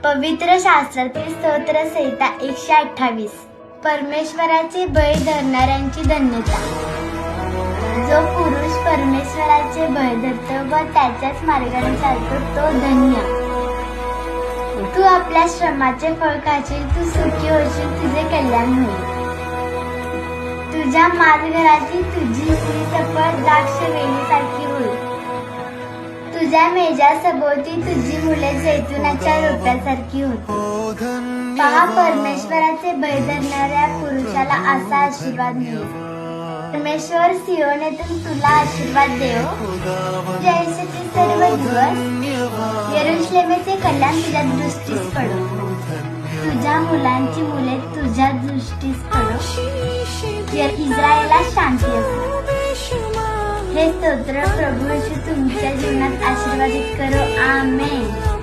पवित्र शास्त्रातील स्तोत्र संहिता 128. परमेश्वराचे बळी धरणाऱ्यांची धन्यता. जो पुरुष परमेश्वराचे बळी धरतो व त्याच्याच मार्गाने चालतो तो धन्य. तू आपल्या श्रमाचे फळ खाशील, तू सुखी होशील, तुझे कल्याण होईल. तुझ्या माजघराची तुझी स्त्री चपळ द्राक्ष वेलीसारखी होईल. तुझ्या मेजा सभोवती तुझी मुले जैतुनाच्या रोप्यासारखी होती. पहा, परमेश्वराचे बळी धरणाऱ्या पुरुषाला असा आशीर्वाद मिळेल. परमेश्वर सियोनेतून तुला आशीर्वाद देव. तुझ्या आयुष्याचे सर्व दिवस यरुशलेमेचे कल्याण तुझ्या दृष्टीस पडो. तुझ्या मुलांची मुले तुझ्या दृष्टीस पडो. इस्रायेला शांती असो. हे स्तोत्र प्रभू येशू तुमच्या जीवनात आशीर्वादित करो. आमेन.